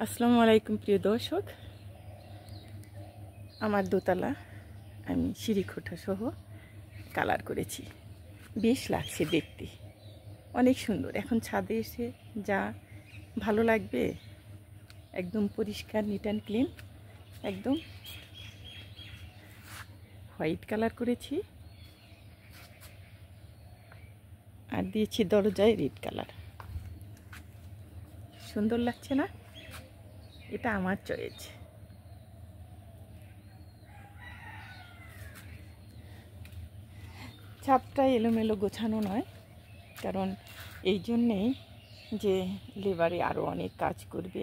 আসসালামু আলাইকুম প্রিয় দর্শক, আমার দোতলা আমি সিঁড়িখোঁটা সহ কালার করেছি। বেশ লাগছে দেখতে, অনেক সুন্দর। এখন ছাদে এসে যা ভালো লাগবে, একদম পরিষ্কার, নিট অ্যান্ড ক্লিন, একদম হোয়াইট কালার করেছি আর দিয়েছি দরজায় রেড কালার। সুন্দর লাগছে না? এটা আমার চয়েস। ছাদটা এলোমেলো গোছানো নয়, কারণ এই জন্যেই যে লেবারে আরও অনেক কাজ করবে,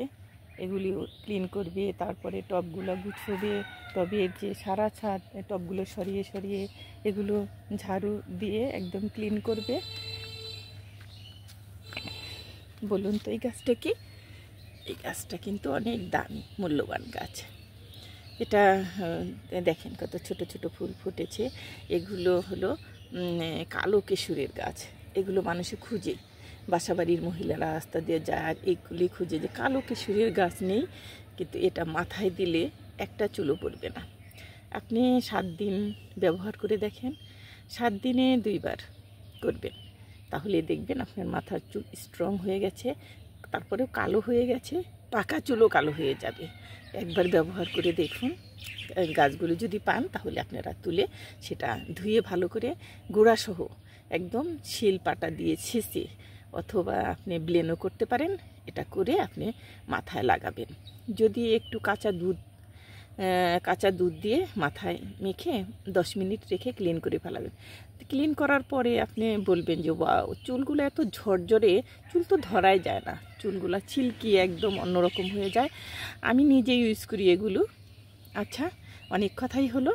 এগুলি ক্লিন করবে, তারপরে টবগুলো গুছবে, টবের যে সারা ছাদ টবগুলো সরিয়ে সরিয়ে এগুলো ঝাড়ু দিয়ে একদম ক্লিন করবে। বলুন তো এই গাছটা কি? এই গাছটা কিন্তু অনেক দামি, মূল্যবান গাছ। এটা দেখেন কত ছোট ছোট ফুল ফুটেছে। এগুলো হলো কালো কেশরের গাছ। এগুলো মানুষে খুঁজে, বাসাবাড়ির মহিলারা রাস্তা দিয়ে যায় আর এইগুলি খুঁজে যে কালো কেশরের গাছ নেই, কিন্তু এটা মাথায় দিলে একটা চুলও পড়বে না। আপনি 7 দিন ব্যবহার করে দেখেন, 7 দিনে 2 বার করবেন, তাহলে দেখবেন আপনার মাথার চুল স্ট্রং হয়ে গেছে, তারপরেও কালো হয়ে গেছে, পাকা চুলও কালো হয়ে যাবে। একবার ব্যবহার করে দেখুন। গাছগুলো যদি পান তাহলে আপনারা তুলে সেটা ধুয়ে ভালো করে গোড়াসহ একদম শিল পাটা দিয়ে ছেঁচে, অথবা আপনি ব্লেন্ডও করতে পারেন, এটা করে আপনি মাথায় লাগাবেন। যদি একটু কাঁচা দুধ দিয়ে মাথায় মেখে 10 মিনিট রেখে ক্লিন করে ফেলাবেন। ক্লিন করার পরে আপনি বলবেন যে ওয়াও, চুলগুলো এত ঝরঝরে, চুল তো ধরাই যায় না, চুলগুলো চিল্কি একদম অন্যরকম হয়ে যায়। আমি নিজে ইউজ করি এগুলো। আচ্ছা, অনেক কথাই হলো।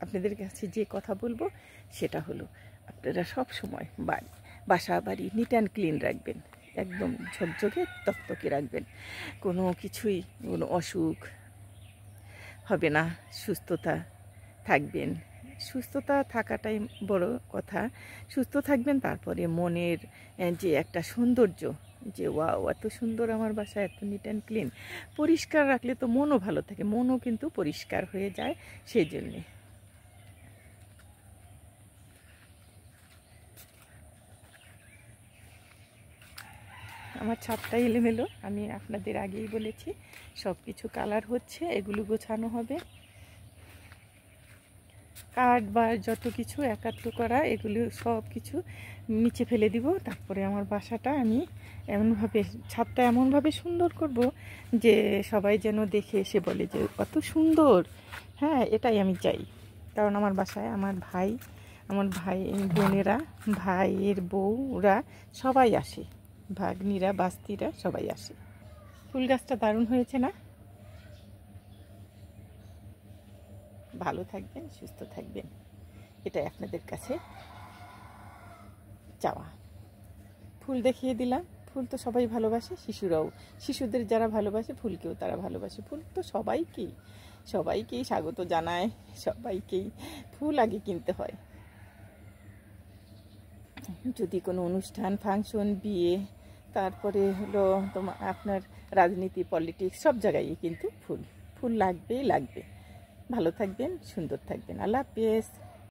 আপনাদের কাছে যে কথা বলবো সেটা হলো, আপনারা সব সময় বাসা বাড়ি নিট অ্যান্ড ক্লিন রাখবেন, একদম ঝকঝকে তকতকে রাখবেন। কোনো কিছুই, কোনো অসুখ হবে না, সুস্থতা থাকবেন। সুস্থতা থাকাটাই বড় কথা। সুস্থ থাকবেন, তারপরে মনের যে একটা সৌন্দর্য, যে ওয়াও এত সুন্দর আমার বাসা, এত নিট অ্যান্ড ক্লিন। পরিষ্কার রাখলে তো মনও ভালো থাকে, মনও কিন্তু পরিষ্কার হয়ে যায়। সেই জন্যে আমার ছাদটা এলোমেলো, আমি আপনাদের আগেই বলেছি, সব কিছু কালার হচ্ছে, এগুলো গোছানো হবে। কাঠ বা যত কিছু একাত্র করা, এগুলো সব কিছু নিচে ফেলে দিব। তারপরে আমার বাসাটা আমি এমনভাবে, ছাদটা এমনভাবে সুন্দর করব যে সবাই যেন দেখে এসে বলে যে কত সুন্দর। হ্যাঁ, এটাই আমি চাই। কারণ আমার বাসায় আমার ভাই বোনেরা, ভাইয়ের বউরা সবাই আসে, ভাগ্নিরা, বাস্তিরা সবাই আসে। ফুল গাছটা দারুণ হয়েছে না? ভালো থাকবেন, সুস্থ থাকবেন, এটাই আপনাদের কাছে চাওয়া। ফুল দেখিয়ে দিলাম। ফুল তো সবাই ভালোবাসে, শিশুদের যারা ভালোবাসে ফুলকেও তারা ভালোবাসে। ফুল তো সবাইকেই স্বাগত জানায়, সবাইকেই ফুল আগে কিনতে হয়। যদি কোনো অনুষ্ঠান, ফাংশন, বিয়ে, তারপরে হলো আপনার রাজনীতি, পলিটিক্স, সব জায়গায় কিন্তু ফুল লাগবেই লাগবে। ভালো থাকবেন, সুন্দর থাকবেন। আল্লাহ হাফেজ।